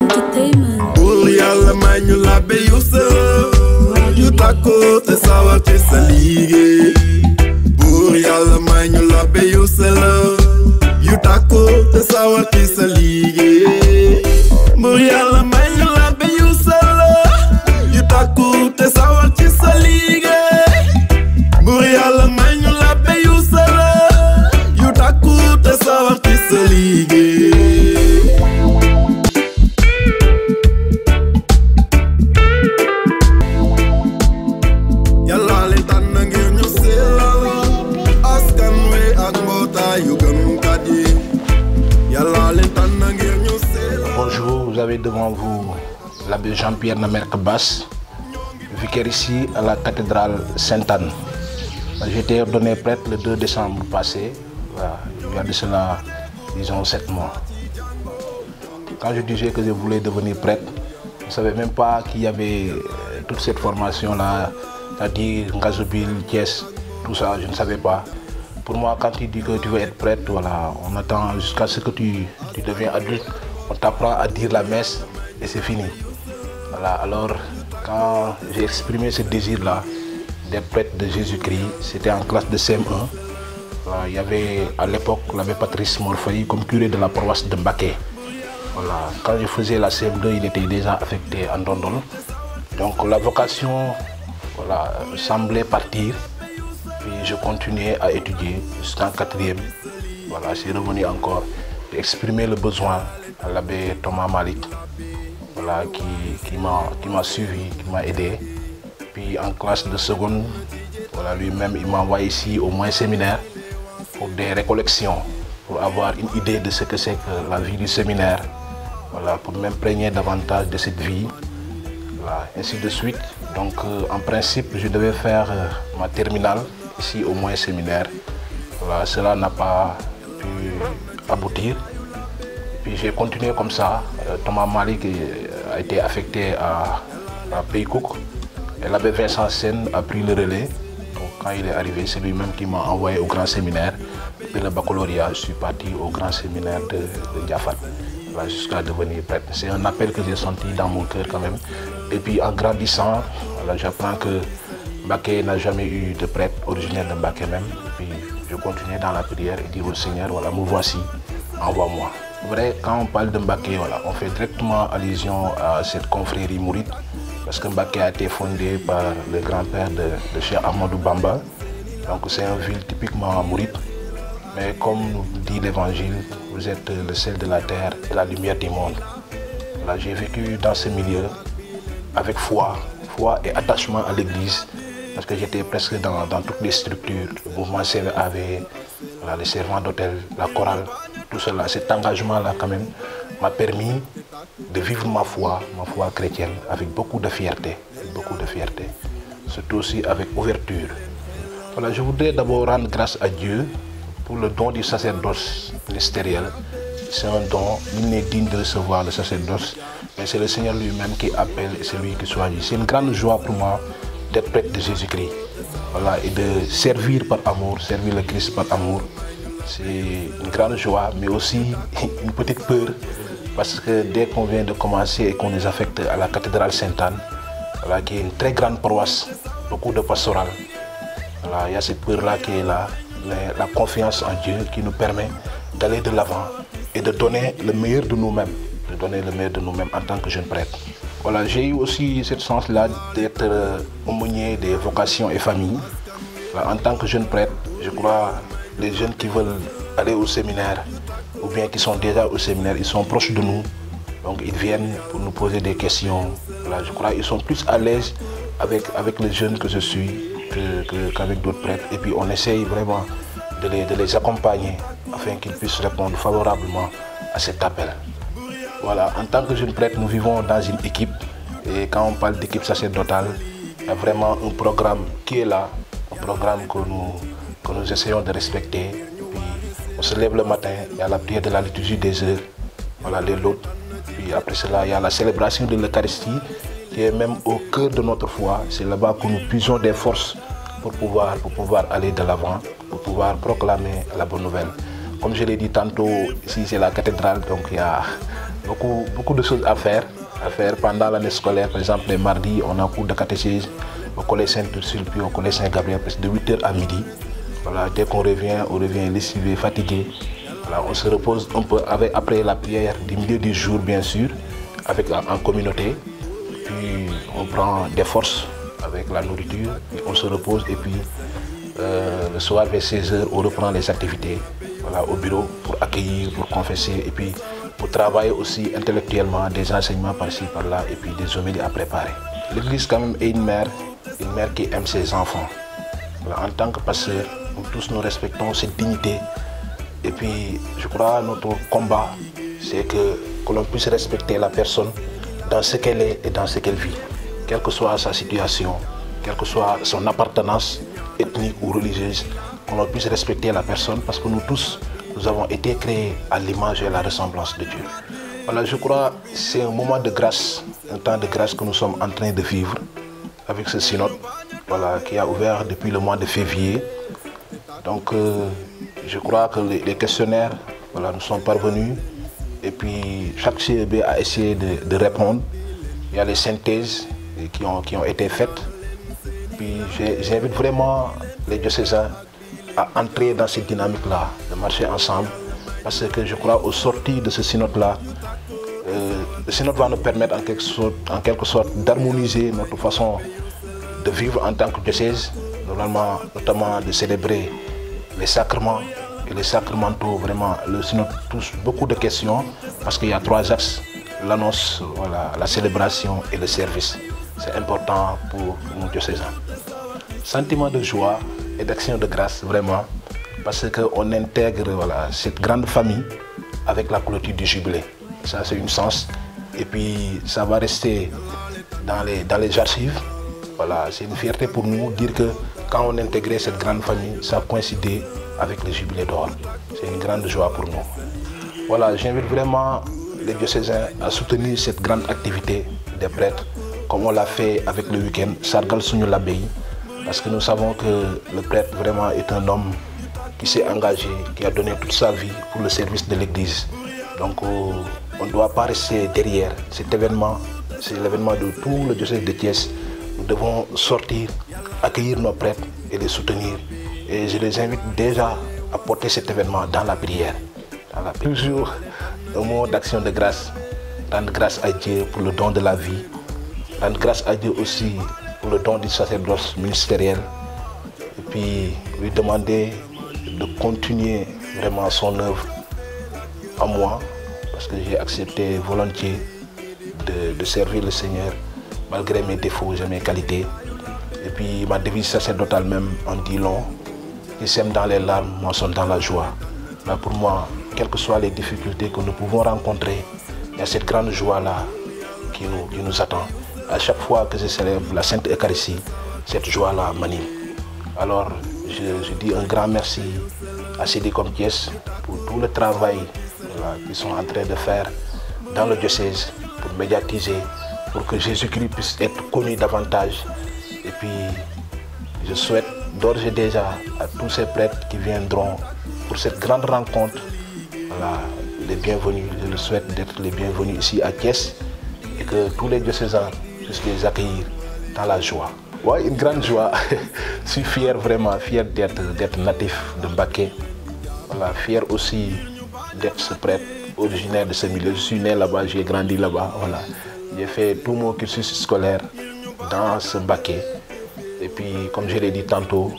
Entertainment. Pour yàlla may ñu labbe yu sell yu takku te sawar ci sa liggéey. Pour yàlla may ñu labbe yu sell yu takku te sawar ci sa liggéey. Pour yàlla may ñu labbe yu sell yu takku te sawar ci sa liggéey. Pour yàlla may ñu labbe yu sell yu takku te sawar ci sa liggéey. Bonjour, vous avez devant vous l'abbé Jean-Pierre Namerck Bass, vicaire ici à la cathédrale Sainte-Anne. J'ai été ordonné prêtre le 2 décembre passé, il y a de cela, disons, 7 mois. Quand je disais que je voulais devenir prêtre, je ne savais même pas qu'il y avait toute cette formation-là, c'est-à-dire Ngazobil, Thiès, tout ça, je ne savais pas. Pour moi, quand tu dis que tu veux être prêtre, voilà, on attend jusqu'à ce que tu deviens adulte, on t'apprend à dire la messe et c'est fini. Voilà, alors, quand j'ai exprimé ce désir-là d'être prêtre de Jésus-Christ, c'était en classe de CM1. Voilà, il y avait à l'époque l'abbé Patrice Morfeuille comme curé de la paroisse de Mbaké. Voilà, quand je faisais la CM2, il était déjà affecté en Dondol. Donc la vocation, voilà, semblait partir. Puis je continuais à étudier jusqu'en 4e. Voilà, j'ai revenu encore exprimer le besoin à l'abbé Thomas Malik, voilà, qui m'a suivi, qui m'a aidé. Puis en classe de seconde, voilà, lui-même il m'a envoyé ici au moins séminaire pour des récollections, pour avoir une idée de ce que c'est que la vie du séminaire, voilà, pour m'imprégner davantage de cette vie, voilà, ainsi de suite. Donc en principe, je devais faire ma terminale ici au moins séminaire. Voilà, cela n'a pas pu aboutir. Puis j'ai continué comme ça. Thomas Malik a été affecté à Peykouk et l'abbé Vincent Sen a pris le relais. Donc quand il est arrivé, c'est lui-même qui m'a envoyé au grand séminaire. Puis le baccalauréat, je suis parti au grand séminaire de Diafat, voilà, jusqu'à devenir prêtre. C'est un appel que j'ai senti dans mon cœur quand même. Et puis en grandissant, voilà, j'apprends que Mbaké n'a jamais eu de prêtre originaire de Mbaké même. Et puis je continuais dans la prière et dire au Seigneur, voilà, me voici, envoie-moi. Vrai, quand on parle de Mbaké, voilà, on fait directement allusion à cette confrérie mouride, parce que Mbaké a été fondé par le grand-père de Cheikh Ahmadou Bamba. Donc c'est une ville typiquement mouride. Mais comme nous dit l'évangile, vous êtes le sel de la terre et la lumière du monde. Voilà, j'ai vécu dans ce milieu avec foi et attachement à l'église, parce que j'étais presque dans toutes les structures, le mouvement CVAV, voilà, les servants d'hôtel, la chorale, tout cela. Cet engagement-là quand même m'a permis de vivre ma foi chrétienne avec beaucoup de fierté, surtout aussi avec ouverture. Voilà, je voudrais d'abord rendre grâce à Dieu pour le don du sacerdoce ministériel. C'est un don, il n'est digne de recevoir le sacerdoce, mais c'est le Seigneur lui-même qui appelle et c'est lui qui choisit. C'est une grande joie pour moi d'être prêtre de Jésus-Christ, voilà, et de servir par amour, servir le Christ par amour. C'est une grande joie, mais aussi une petite peur, parce que dès qu'on vient de commencer et qu'on nous affecte à la cathédrale Sainte-Anne, voilà, qui est une très grande paroisse, beaucoup de pastoral, voilà, il y a cette peur-là qui est là, mais la confiance en Dieu qui nous permet d'aller de l'avant et de donner le meilleur de nous-mêmes, en tant que jeune prêtre. Voilà, j'ai eu aussi cette chance-là d'être aumônier des vocations et familles. Voilà, en tant que jeune prêtre, je crois les jeunes qui veulent aller au séminaire ou bien qui sont déjà au séminaire, ils sont proches de nous. Donc ils viennent pour nous poser des questions. Voilà, je crois qu'ils sont plus à l'aise avec les jeunes que je suis qu'avec d'autres prêtres. Et puis on essaye vraiment de les accompagner afin qu'ils puissent répondre favorablement à cet appel. Voilà, en tant que jeune prêtre, nous vivons dans une équipe. Et quand on parle d'équipe sacerdotale, il y a vraiment un programme qui est là, un programme que nous essayons de respecter. Puis on se lève le matin, il y a la prière de la liturgie des heures, voilà, les lots. Puis après cela, il y a la célébration de l'Eucharistie qui est même au cœur de notre foi. C'est là-bas que nous puisons des forces pour pouvoir aller de l'avant, pour pouvoir proclamer la bonne nouvelle. Comme je l'ai dit tantôt, ici c'est la cathédrale, donc il y a beaucoup de choses à faire pendant l'année scolaire. Par exemple, les mardis, on a cours de catéchisme au collège Saint-Ursule puis au collège Saint-Gabriel, de 8h à midi. Voilà, dès qu'on revient, on revient lessivé, fatigué. Voilà, on se repose un peu après la prière du milieu du jour, bien sûr, en communauté. Puis on prend des forces avec la nourriture, et on se repose et puis le soir vers 16h, on reprend les activités, voilà, au bureau pour accueillir, pour confesser et puis pour travailler aussi intellectuellement, des enseignements par-ci, par-là et puis des homélies à préparer. L'Église quand même est une mère qui aime ses enfants. Voilà, en tant que pasteur, nous tous nous respectons cette dignité et puis je crois notre combat, c'est que l'on puisse respecter la personne dans ce qu'elle est et dans ce qu'elle vit, quelle que soit sa situation, quelle que soit son appartenance ethnique ou religieuse, qu'on puisse respecter la personne parce que nous tous, nous avons été créés à l'image et à la ressemblance de Dieu. Voilà, je crois que c'est un moment de grâce, un temps de grâce que nous sommes en train de vivre avec ce synode, voilà, qui a ouvert depuis le mois de février. Donc, je crois que les questionnaires, voilà, nous sont parvenus et puis chaque CEB a essayé de répondre. Il y a les synthèses qui ont été faites. Puis j'invite vraiment les diocésains à entrer dans cette dynamique-là, de marcher ensemble, parce que je crois au sortir de ce synode-là, le synode va nous permettre en quelque sorte d'harmoniser notre façon de vivre en tant que diocèse, notamment de célébrer les sacrements et les sacramentaux. Vraiment, le synode touche beaucoup de questions parce qu'il y a 3 axes, l'annonce, voilà, la célébration et le service. C'est important pour nos diocésains. Sentiment de joie et d'action de grâce, vraiment, parce qu'on intègre, voilà, cette grande famille avec la clôture du jubilé. Ça, c'est une sens. Et puis, ça va rester dans les archives. Voilà, c'est une fierté pour nous de dire que quand on intégrait cette grande famille, ça coïncidait avec le jubilé d'or. C'est une grande joie pour nous. Voilà, j'invite vraiment les diocésains à soutenir cette grande activité des prêtres, comme on l'a fait avec le week-end Sargal Suñu l'Abbaye, parce que nous savons que le prêtre vraiment est un homme qui s'est engagé, qui a donné toute sa vie pour le service de l'Église. Donc on ne doit pas rester derrière cet événement, c'est l'événement de tout le diocèse de Thiès. Nous devons sortir, accueillir nos prêtres et les soutenir. Et je les invite déjà à porter cet événement dans la prière. Toujours un mot d'action de grâce, rendre grâce à Dieu pour le don de la vie, rendre grâce à Dieu aussi pour le don du sacerdoce ministériel et puis lui demander de continuer vraiment son œuvre à moi parce que j'ai accepté volontiers de servir le Seigneur malgré mes défauts et mes qualités. Et puis ma devise sacerdotale même en dit long, qui sème dans les larmes, moissonne dans la joie. Là, pour moi, quelles que soient les difficultés que nous pouvons rencontrer, il y a cette grande joie-là qui nous attend. À chaque fois que je célèbre la Sainte Eucharistie, cette joie-là m'anime. Alors, je dis un grand merci à CDCOM Thiès pour tout le travail, voilà, qu'ils sont en train de faire dans le diocèse pour médiatiser, pour que Jésus-Christ puisse être connu davantage. Et puis, je souhaite d'ores et déjà à tous ces prêtres qui viendront pour cette grande rencontre, voilà, les bienvenus. Je le souhaite d'être les bienvenus ici à Thiès et que tous les diocésains puissent les accueillir dans la joie. Ouais, une grande joie. Je suis fier, vraiment fier d'être natif de Mbacké. Voilà, fier aussi d'être ce prêtre originaire de ce milieu. Je suis né là-bas, j'ai grandi là-bas. Voilà. J'ai fait tout mon cursus scolaire dans ce Mbacké. Et puis, comme je l'ai dit tantôt,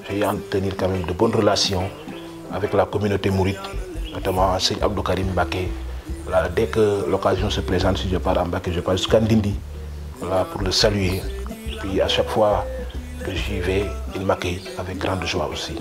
j'ai entretenu quand même de bonnes relations avec la communauté mouride, notamment Seigneur Abdou Karim Mbacké. Voilà, dès que l'occasion se présente, si je pars à Mbacké, je pars jusqu'à Ndindi, voilà, pour le saluer. Et puis, à chaque fois que j'y vais, il m'accueille avec grande joie aussi.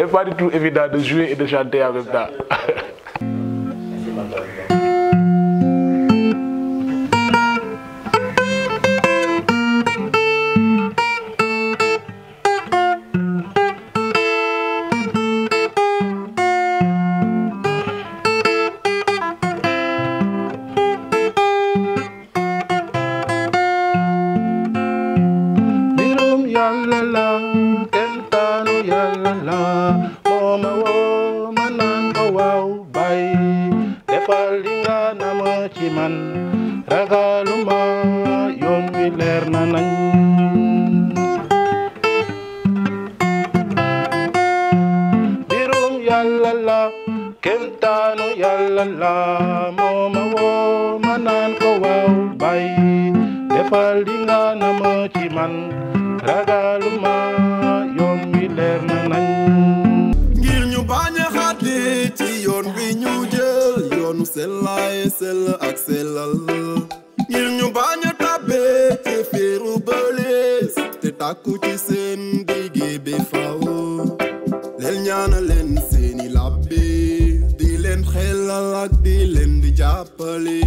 C'est pas du tout évident de jouer et de chanter en même temps. ragaluma yoon wi leer na nañ birum yàlla la kemtaanu yàlla la mooma woo ma naan ko waaw bay defal li nga nama ci man ragaluma yoon wi leer na nañ ngir ñu bañ a xaate ci yoon wi ñu jël yoonu sellaay sell ak sellal ngir ñu bañ a tàbbe ci féeru bëlees te tàkku ci seen digge bi faw leen ñaana leen seeni labbe di leen xelal ak di leen di jàppale